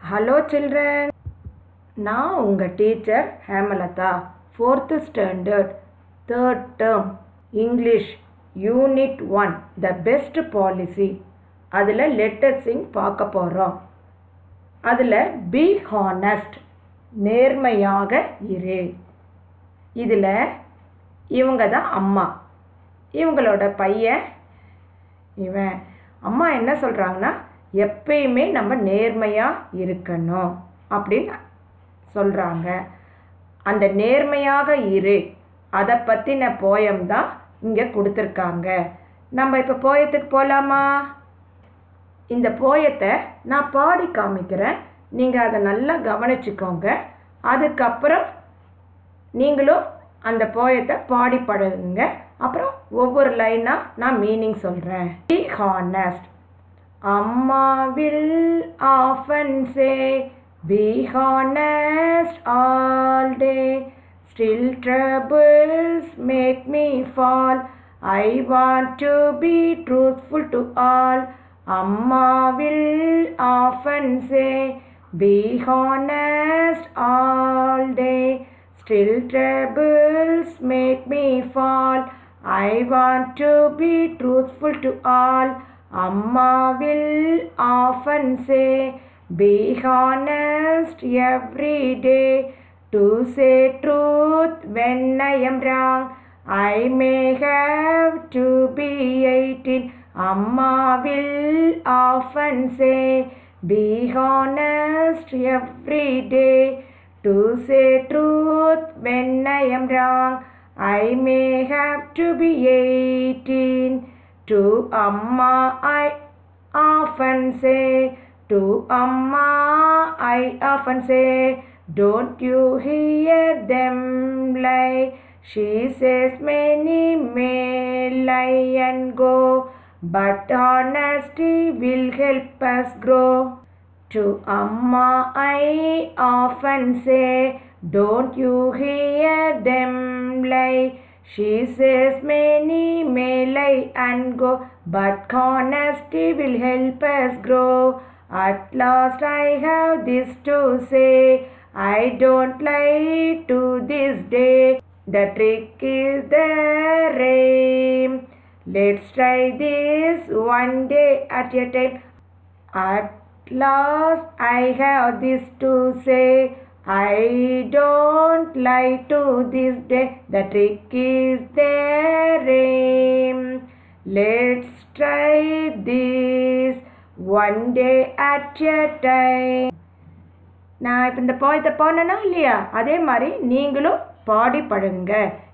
Hello children, நான் உங்கள் teacher Hemalatha 4th standard 3rd term English unit 1 the best policy அதில் letter Singh பார்க்க போகிறோம். அதில் பி ஹானஸ்ட் நேர்மையாக இரு. இதில் இவங்க தான் அம்மா, இவங்களோட பையன் இவன். அம்மா என்ன சொல்கிறாங்கன்னா, எப்பயுமே நம்ம நேர்மையாக இருக்கணும் அப்படின்னு சொல்கிறாங்க. அந்த நேர்மையாக இரு அதை பற்றின போயம் தான் இங்கே கொடுத்துருக்காங்க. நம்ம இப்போ போயத்துக்கு போகலாமா? இந்த போயத்தை நான் பாடி காமிக்கிறேன், நீங்கள் அதை நல்லா கவனிச்சுக்கோங்க. அதுக்கப்புறம் நீங்களும் அந்த போயத்தை பாடி பழகுங்க. அப்புறம் ஒவ்வொரு லைனாக நான் மீனிங் சொல்கிறேன். Be honest. Amma will often say, be honest all day. Still troubles make me fall. I want to be truthful to all. Amma will often say, be honest all day. Still troubles make me fall. I want to be truthful to all. Amma will often say, be honest every day. To say truth when I am wrong. I may have to be 18. Amma will often say, be honest every day. To say truth when I am wrong. I may have to be 18. To Amma I often say, to Amma I often say, don't you hear them lie? She says many may lie and go, but honesty will help us grow. To Amma I often say, don't you hear them lie? She says many may lie and go, but honesty will help us grow. At last I have this to say, I don't lie to this day. The trick is the aim. Let's try this one day at a time. At last I have this to say, I don't lie to this day. The trick is their aim. Let's try this one day at a time. நான் இப்போ இந்த போயத்தை பாடினா இல்லையா, அதே மாதிரி நீங்களும் பாடி பழகுங்க.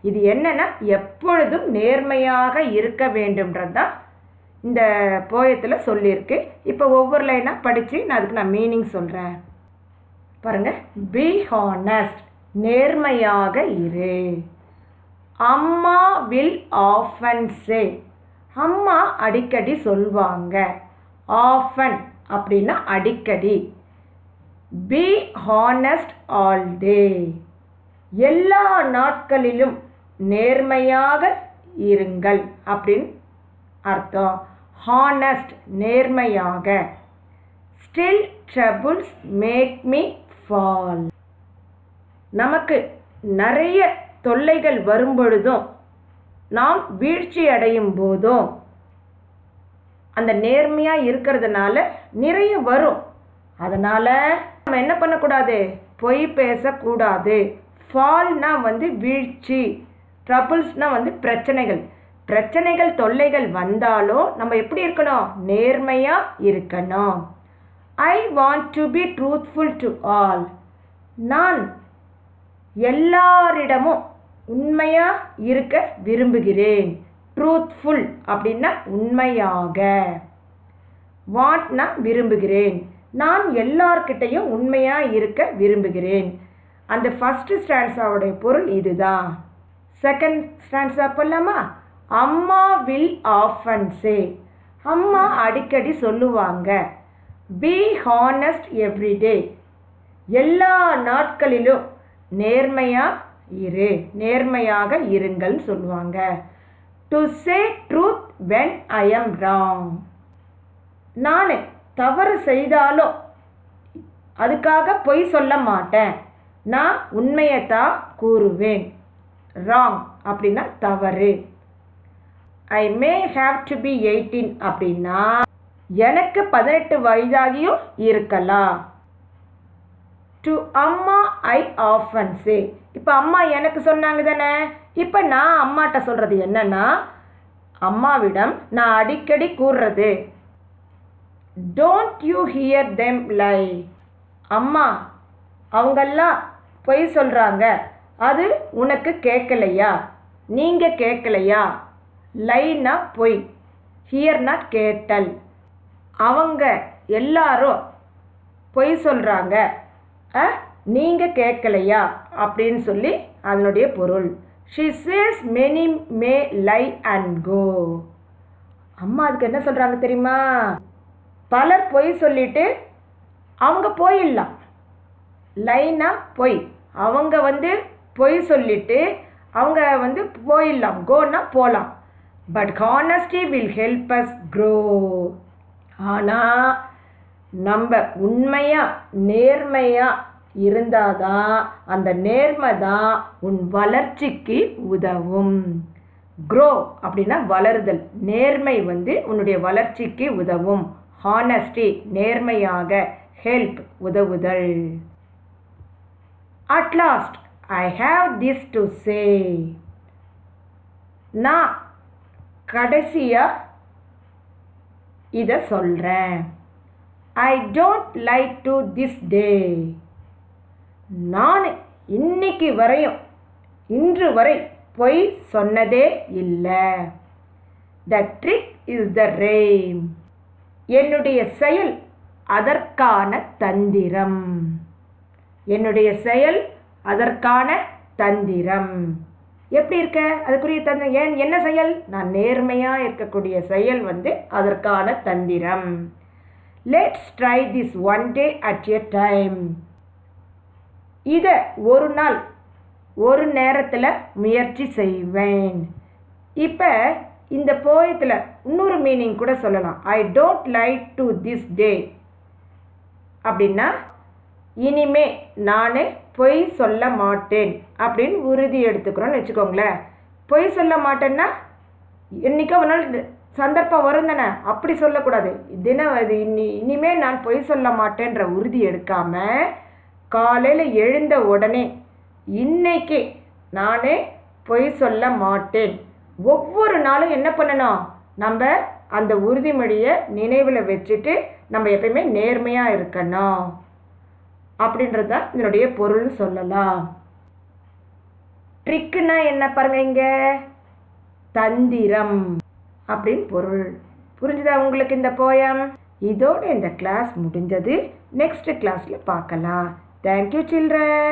இது என்னன்னா, எப்பொழுதும் நேர்மையாக இருக்க வேண்டும்ன்றது தான் இந்த போயத்தில் சொல்லியிருக்கு. இப்போ ஒவ்வொரு லைனாக படித்து நான் மீனிங் சொல்கிறேன். பாருங்க. பி ஹானஸ்ட் நேர்மையாக இரு. அம்மா வில் ஆஃபன் சே. அம்மா அடிக்கடி சொல்வாங்க. ஆஃபன் அப்படின்னா அடிக்கடி. Be honest all day. எல்லா நாட்களிலும் நேர்மையாக இருங்கள் அப்படின்னு அர்த்தம். ஹானஸ்ட் நேர்மையாக. Still troubles make me fall. நமக்கு நிறைய தொல்லைகள் வரும் பொழுதும், நாம் வீழ்ச்சி அடையும் போதும், அந்த நேர்மையாக இருக்கிறதுனால நிறைய வரும். அதனால் நம்ம என்ன பண்ணக்கூடாது? பொய் பேசக்கூடாது. ஃபால்னா வீழ்ச்சி, ட்ரபிள்ஸ்னா பிரச்சனைகள். பிரச்சனைகள் தொல்லைகள் வந்தாலும் நம்ம எப்படி இருக்கணும்? நேர்மையாக இருக்கணும். I want to be truthful to all. நான் எல்லாரிடமும் உண்மையாக இருக்க விரும்புகிறேன். ட்ரூத்ஃபுல் அப்படின்னா உண்மையாக. வாண்ட்னா விரும்புகிறேன். நான் எல்லார்கிட்டையும் உண்மையாக இருக்க விரும்புகிறேன். அந்த ஃபஸ்ட்டு ஸ்டான்ஸாவுடைய பொருள் இதுதான். செகண்ட் ஸ்டான்ஸா போடலாமா? அம்மா வில் ஆஃபன் சே. அம்மா அடிக்கடி சொல்லுவாங்க. Be honest every day. எல்லா நாட்களிலும் நேர்மையாக இருங்கள் சொல்லுவாங்க. To say truth when I am wrong. நான் தவறு செய்தாலும் அதுக்காக பொய் சொல்ல மாட்டேன். நான் உண்மையைத்தான் கூறுவேன். ராங் அப்படின்னா தவறு. ஐ மே ஹாவ் டு பி 18 அப்படின்னா எனக்கு 18 வயதாகியும் இருக்கலாம். டு அம்மா ஐ ஆஃபன் சே. இப்போ அம்மா எனக்கு சொன்னாங்க தானே, இப்போ நான் அம்மாட்ட சொல்கிறது என்னன்னா, அம்மாவிடம் நான் அடிக்கடி கூறுறது, டோன்ட் யூ ஹியர் தெம் லை. அம்மா அவங்கெல்லாம் பொய் சொல்கிறாங்க, அது உனக்கு கேட்கலையா, நீங்கள் கேட்கலையா. லைனா பொய், ஹியர்னா கேட்டல். அவங்க எல்லாரும் பொய் சொல்கிறாங்க, நீங்கள் கேட்கலையா அப்படின்னு சொல்லி அதனுடைய பொருள். She says many may lie and go. அம்மா அதுக்கு என்ன சொல்கிறாங்க தெரியுமா, பலர் பொய் சொல்லிட்டு அவங்க போயிடலாம். லைனா பொய், அவங்க பொய் சொல்லிட்டு அவங்க போயிடலாம். கோன்னா போகலாம். But honesty will help us grow. ஆனால் நம்ம உண்மையாக நேர்மையாக இருந்தால் தான் அந்த நேர்மை தான் உன் வளர்ச்சிக்கு உதவும். க்ரோ அப்படின்னா வளருதல், நேர்மை உன்னுடைய வளர்ச்சிக்கு உதவும். ஹானஸ்டி நேர்மையாக, ஹெல்ப் உதவுதல். At last I have this to say. நான் கடைசியாக இதை சொல்கிறேன். I don't like to this day. நான் இன்னைக்கு வரையும், இன்று வரை பொய் சொன்னதே இல்லை. The trick is the rhyme. என்னுடைய செயல் அதற்கான தந்திரம். என்னுடைய செயல் அதற்கான தந்திரம். எப்படி இருக்க அதுக்குரிய தந்திரம்? என்ன செயல்? நான் நேர்மையாக இருக்கக்கூடிய செயல் அதற்கான தந்திரம். Let's try this one day at a time. இதை ஒரு நாள் ஒரு நேரத்தில் முயற்சி செய்வேன். இப்போ இந்த போயத்தில் இன்னொரு மீனிங் கூட சொல்லலாம். ஐ டோன்ட் லைக் டு திஸ் டே அப்படின்னா இனிமே நான் பொய் சொல்ல மாட்டேன் அப்படின்னு உறுதி எடுத்துக்கிறோன்னு வச்சுக்கோங்களேன். பொய் சொல்ல மாட்டேன்னா என்றைக்கோ ஒரு நாள் சந்தர்ப்பம் வரும் தானே, அப்படி சொல்லக்கூடாது. அது இனிமே நான் பொய் சொல்ல மாட்டேன்ற உறுதி எடுக்காமல் காலையில் எழுந்த உடனே இன்னைக்கு நான் பொய் சொல்ல மாட்டேன். ஒவ்வொரு நாளும் என்ன பண்ணணும், நம்ம அந்த உறுதிமொழியை நினைவில் வச்சுட்டு நம்ம எப்பயுமே நேர்மையாக இருக்கணும் அப்படின்றது தான் இதனுடைய பொருள் சொல்லலாம். ட்ரிக்குன்னா என்ன பாருங்க, இங்கே தந்திரம் அப்படின்னு பொருள். புரிஞ்சுதா உங்களுக்கு இந்த போயம்? இதோட இந்த கிளாஸ் முடிஞ்சது. நெக்ஸ்ட் கிளாஸில் பார்க்கலாம். Thank you children.